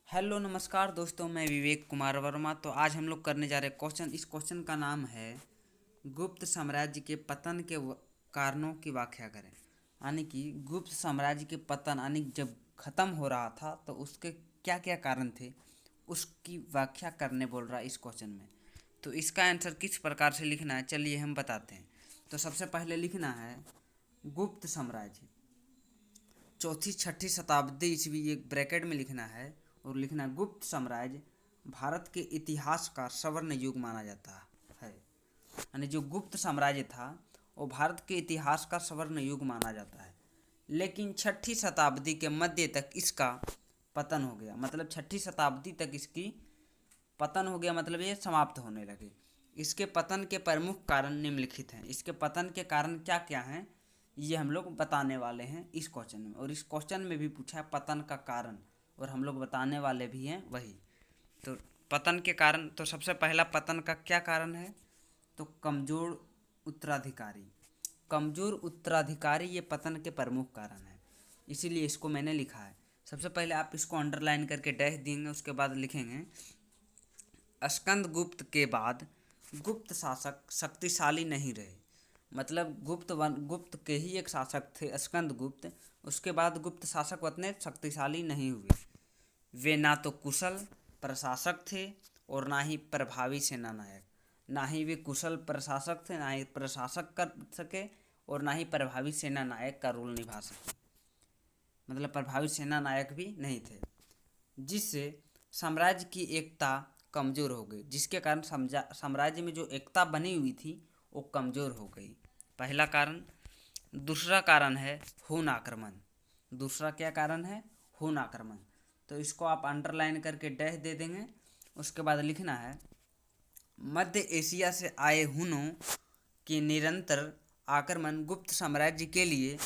Hello नमस्कार दोस्तों, मैं विवेक कुमार वर्मा। तो आज हम लोग करने जा रहे क्वेश्चन। इस क्वेश्चन का नाम है गुप्त साम्राज्य के पतन के कारणों की व्याख्या करें। यानी कि गुप्त साम्राज्य के पतन यानी जब ख़त्म हो रहा था तो उसके क्या क्या कारण थे, उसकी व्याख्या करने बोल रहा है इस क्वेश्चन में। तो इसका आंसर किस प्रकार से लिखना है, चलिए हम बताते हैं। तो सबसे पहले लिखना है गुप्त साम्राज्य, चौथी छठी शताब्दी ईस्वी, एक ब्रैकेट में लिखना है। और लिखना है गुप्त साम्राज्य भारत के इतिहास का स्वर्ण युग माना जाता है। यानी जो गुप्त साम्राज्य था वो भारत के इतिहास का स्वर्ण युग माना जाता है। लेकिन छठी शताब्दी के मध्य तक इसका पतन हो गया। मतलब छठी शताब्दी तक इसकी पतन हो गया, मतलब ये समाप्त होने लगे। इसके पतन के प्रमुख कारण निम्नलिखित हैं। इसके पतन के कारण क्या क्या हैं ये हम लोग बताने वाले हैं इस क्वेश्चन में। और इस क्वेश्चन में भी पूछा है पतन का कारण, और हम लोग बताने वाले भी हैं वही। तो पतन के कारण, तो सबसे पहला पतन का क्या कारण है, तो कमज़ोर उत्तराधिकारी। कमज़ोर उत्तराधिकारी ये पतन के प्रमुख कारण है, इसीलिए इसको मैंने लिखा है। सबसे पहले आप इसको अंडरलाइन करके डैश देंगे, उसके बाद लिखेंगे स्कंदगुप्त के बाद गुप्त शासक शक्तिशाली नहीं रहे। मतलब गुप्त के ही एक शासक थे स्कंदगुप्त, उसके बाद गुप्त शासक उतने शक्तिशाली नहीं हुए। वे ना तो कुशल प्रशासक थे और ना ही प्रभावी सेनानायक। ना ही वे कुशल प्रशासक थे, ना ही प्रशासक कर सके, और ना ही प्रभावी सेनानायक का रोल निभा सके। मतलब प्रभावी सेनानायक भी नहीं थे, जिससे साम्राज्य की एकता कमज़ोर हो गई। जिसके कारण साम्राज्य में जो एकता बनी हुई थी वो कमज़ोर हो गई, पहला कारण। दूसरा कारण है हुन आक्रमण। दूसरा क्या कारण है, हुन आक्रमण। तो इसको आप अंडरलाइन करके डैश दे देंगे। उसके बाद लिखना है मध्य एशिया से आए हुनों के निरंतर आक्रमण गुप्त साम्राज्य के लिए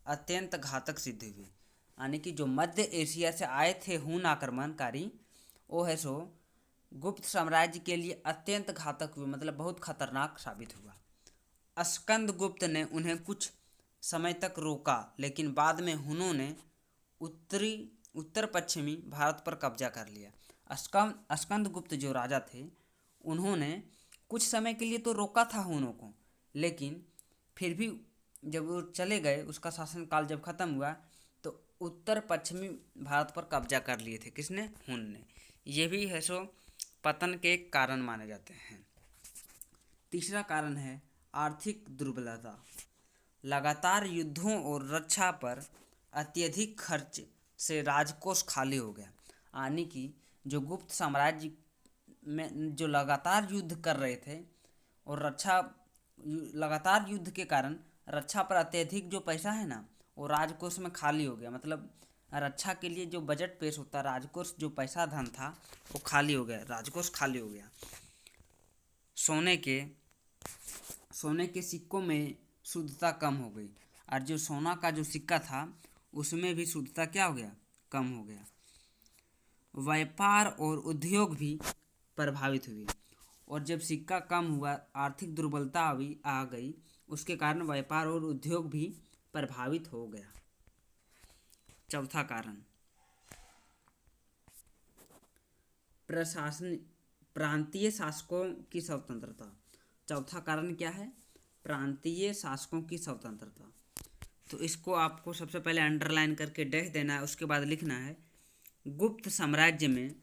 अत्यंत घातक सिद्ध हुए। यानी कि जो मध्य एशिया से आए थे हुन आक्रमणकारी, वो है सो गुप्त साम्राज्य के लिए अत्यंत घातक हुए, मतलब बहुत खतरनाक साबित हुआ। स्कंदगुप्त ने उन्हें कुछ समय तक रोका, लेकिन बाद में हुनों ने उत्तर पश्चिमी भारत पर कब्जा कर लिया। स्कंदगुप्त जो राजा थे उन्होंने कुछ समय के लिए तो रोका था हुनों को, लेकिन फिर भी जब वो चले गए, उसका शासनकाल जब खत्म हुआ, तो उत्तर पश्चिमी भारत पर कब्जा कर लिए थे। किसने, हुन ने। ये भी है सो पतन के कारण माने जाते हैं। तीसरा कारण है आर्थिक दुर्बलता। लगातार युद्धों और रक्षा पर अत्यधिक खर्च से राजकोष खाली हो गया। यानी कि जो गुप्त साम्राज्य में जो लगातार युद्ध कर रहे थे और लगातार युद्ध के कारण रक्षा पर अत्यधिक जो पैसा है ना, वो राजकोष में खाली हो गया। मतलब रक्षा के लिए जो बजट पेश होता, राजकोष जो पैसा धन था वो खाली हो गया, राजकोष खाली हो गया। सोने के सोने के सिक्कों में शुद्धता कम हो गई, और जो सोना का जो सिक्का था उसमें भी शुद्धता क्या हो गया, कम हो गया। व्यापार और उद्योग भी प्रभावित हुए, और जब सिक्का कम हुआ, आर्थिक दुर्बलता आ गई, उसके कारण व्यापार और उद्योग भी प्रभावित हो गया। चौथा कारण प्रशासन प्रांतीय शासकों की स्वतंत्रता। चौथा कारण क्या है, प्रांतीय शासकों की स्वतंत्रता। तो इसको आपको सबसे पहले अंडरलाइन करके डैश देना है। उसके बाद लिखना है गुप्त साम्राज्य में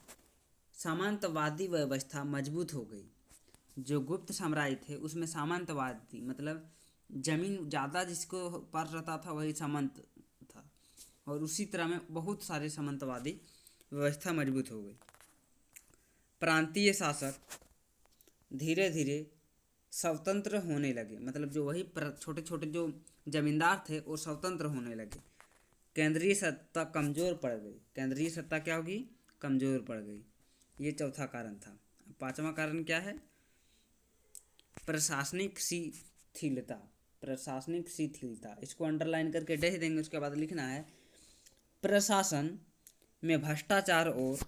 सामंतवादी व्यवस्था मजबूत हो गई। जो गुप्त साम्राज्य थे उसमें सामंतवादी, मतलब जमीन ज़्यादा जिसको पास रहता था वही सामंत था, और उसी तरह में बहुत सारे सामंतवादी व्यवस्था मजबूत हो गई। प्रांतीय शासक धीरे धीरे स्वतंत्र होने लगे। मतलब जो वही छोटे छोटे जो जमींदार थे वो स्वतंत्र होने लगे। केंद्रीय सत्ता कमज़ोर पड़ गई। केंद्रीय सत्ता क्या होगी, कमज़ोर पड़ गई। ये चौथा कारण था। पांचवा कारण क्या है, प्रशासनिक शिथिलता। प्रशासनिक शिथिलता, इसको अंडरलाइन करके डैश देंगे। उसके बाद लिखना है प्रशासन में भ्रष्टाचार और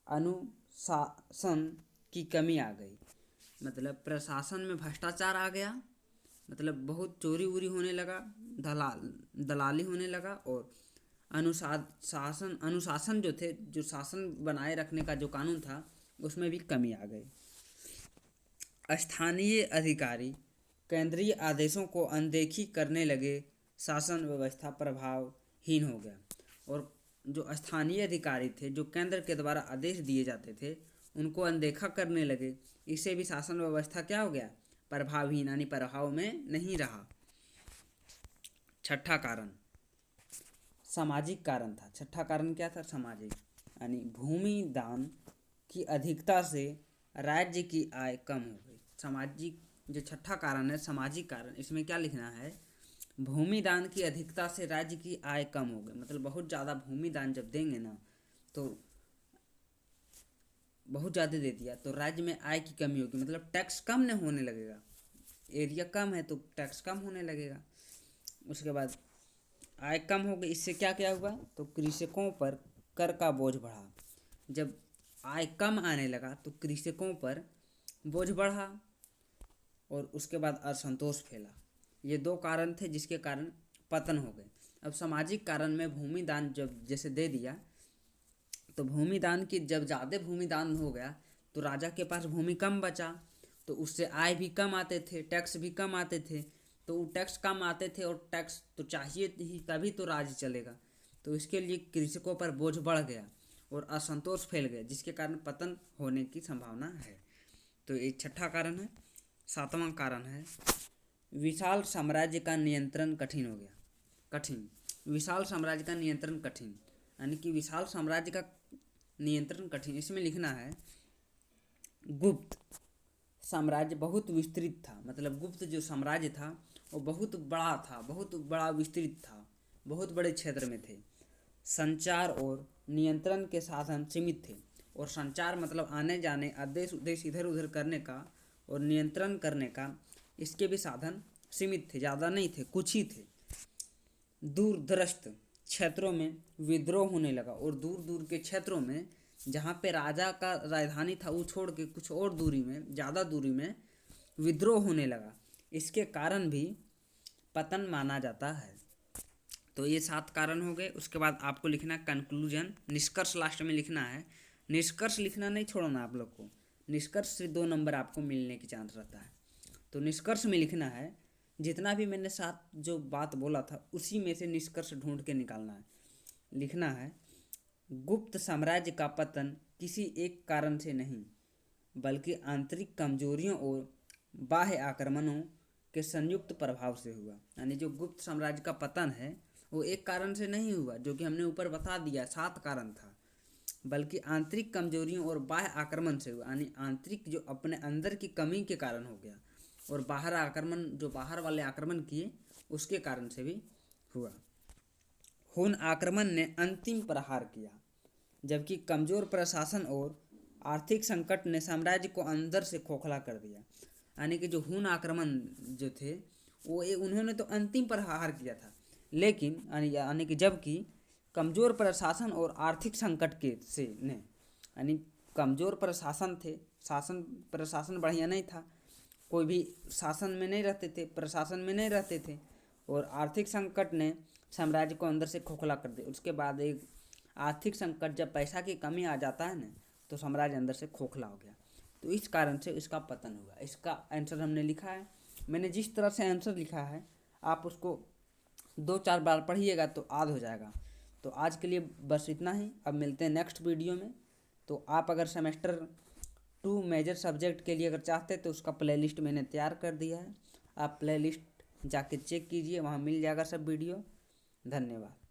अनुशासन की कमी आ गई। मतलब प्रशासन में भ्रष्टाचार आ गया, मतलब बहुत चोरी वोरी होने लगा, दलाली होने लगा, और अनुशासन जो थे, जो शासन बनाए रखने का जो कानून था, उसमें भी कमी आ गई। स्थानीय अधिकारी केंद्रीय आदेशों को अनदेखी करने लगे, शासन व्यवस्था प्रभावहीन हो गया। और जो स्थानीय अधिकारी थे, जो केंद्र के द्वारा आदेश दिए जाते थे, उनको अनदेखा करने लगे। इससे भी शासन व्यवस्था क्या हो गया? प्रभावहीन, यानी प्रभाव में नहीं रहा। छठा कारण सामाजिक कारण था। छठा कारण क्या था? सामाजिक, यानी भूमि दान की अधिकता से राज्य की आय कम हो गई। सामाजिक, जो छठा कारण है सामाजिक कारण, इसमें क्या लिखना है? भूमि दान की अधिकता से राज्य की आय कम हो गई। मतलब बहुत ज़्यादा भूमि दान जब देंगे ना, तो बहुत ज़्यादा दे दिया तो राज्य में आय की कमी होगी, मतलब टैक्स कम न होने लगेगा। एरिया कम है तो टैक्स कम होने लगेगा। उसके बाद आय कम हो गई, इससे क्या क्या हुआ? तो कृषकों पर कर का बोझ बढ़ा। जब आय कम आने लगा तो कृषकों पर बोझ बढ़ा और उसके बाद असंतोष फैला। ये दो कारण थे जिसके कारण पतन हो गए। अब सामाजिक कारण में भूमि दान जब जैसे दे दिया, तो भूमि दान की जब ज़्यादा भूमि दान हो गया तो राजा के पास भूमि कम बचा, तो उससे आय भी कम आते थे, टैक्स भी कम आते थे। तो टैक्स कम आते थे और टैक्स तो चाहिए ही, तभी तो राज्य चलेगा। तो इसके लिए कृषकों पर बोझ बढ़ गया और असंतोष फैल गया, जिसके कारण पतन होने की संभावना है। तो ये छठा कारण है। सातवां कारण है विशाल साम्राज्य का नियंत्रण कठिन हो गया। कठिन, विशाल साम्राज्य का नियंत्रण कठिन, यानी कि विशाल साम्राज्य का नियंत्रण कठिन। इसमें लिखना है गुप्त साम्राज्य बहुत विस्तृत था। मतलब गुप्त जो साम्राज्य था वो बहुत बड़ा था, बहुत बड़ा विस्तृत था, बहुत बड़े क्षेत्र में थे। संचार और नियंत्रण के साधन सीमित थे। और संचार मतलब आने जाने, आदेश उद्देश इधर उधर करने का और नियंत्रण करने का, इसके भी साधन सीमित थे, ज़्यादा नहीं थे, कुछ ही थे। दूर दराज क्षेत्रों में विद्रोह होने लगा, और दूर दूर के क्षेत्रों में जहाँ पे राजा का राजधानी था वो छोड़ के कुछ और दूरी में, ज़्यादा दूरी में विद्रोह होने लगा। इसके कारण भी पतन माना जाता है। तो ये 7 कारण हो गए। उसके बाद आपको लिखना कंक्लूजन, निष्कर्ष लास्ट में लिखना है। निष्कर्ष लिखना नहीं छोड़ना आप लोग को, निष्कर्ष से 2 नंबर आपको मिलने की चांस रहता है। तो निष्कर्ष में लिखना है जितना भी मैंने 7 जो बात बोला था उसी में से निष्कर्ष ढूंढ के निकालना है। लिखना है गुप्त साम्राज्य का पतन किसी एक कारण से नहीं, बल्कि आंतरिक कमजोरियों और बाह्य आक्रमणों के संयुक्त प्रभाव से हुआ। यानी जो गुप्त साम्राज्य का पतन है वो एक कारण से नहीं हुआ, जो कि हमने ऊपर बता दिया 7 कारण था, बल्कि आंतरिक कमजोरियों और बाह्य आक्रमण से हुआ। यानी आंतरिक जो अपने अंदर की कमी के कारण हो गया, और बाहर आक्रमण, जो बाहर वाले आक्रमण किए उसके कारण से भी हुआ। हुन आक्रमण ने अंतिम प्रहार किया, जबकि कमजोर प्रशासन और आर्थिक संकट ने साम्राज्य को अंदर से खोखला कर दिया। यानी कि जो हुन आक्रमण जो थे वो उन्होंने तो अंतिम प्रहार किया था, लेकिन यानी कि जबकि कमजोर प्रशासन और आर्थिक संकट के से ने, यानी कमजोर प्रशासन थे, प्रशासन बढ़िया नहीं था, कोई भी शासन में नहीं रहते थे, प्रशासन में नहीं रहते थे, और आर्थिक संकट ने साम्राज्य को अंदर से खोखला कर दिया। उसके बाद एक आर्थिक संकट, जब पैसा की कमी आ जाता है ना, तो साम्राज्य अंदर से खोखला हो गया। तो इस कारण से इसका पतन हुआ। इसका आंसर हमने लिखा है। मैंने जिस तरह से आंसर लिखा है आप उसको 2-4 बार पढ़िएगा तो याद हो जाएगा। तो आज के लिए बस इतना ही। अब मिलते हैं नेक्स्ट वीडियो में। तो आप अगर सेमेस्टर 2 मेजर सब्जेक्ट के लिए अगर चाहते हैं तो उसका प्लेलिस्ट मैंने तैयार कर दिया है, आप प्लेलिस्ट जाके चेक कीजिए, वहाँ मिल जाएगा सब वीडियो। धन्यवाद।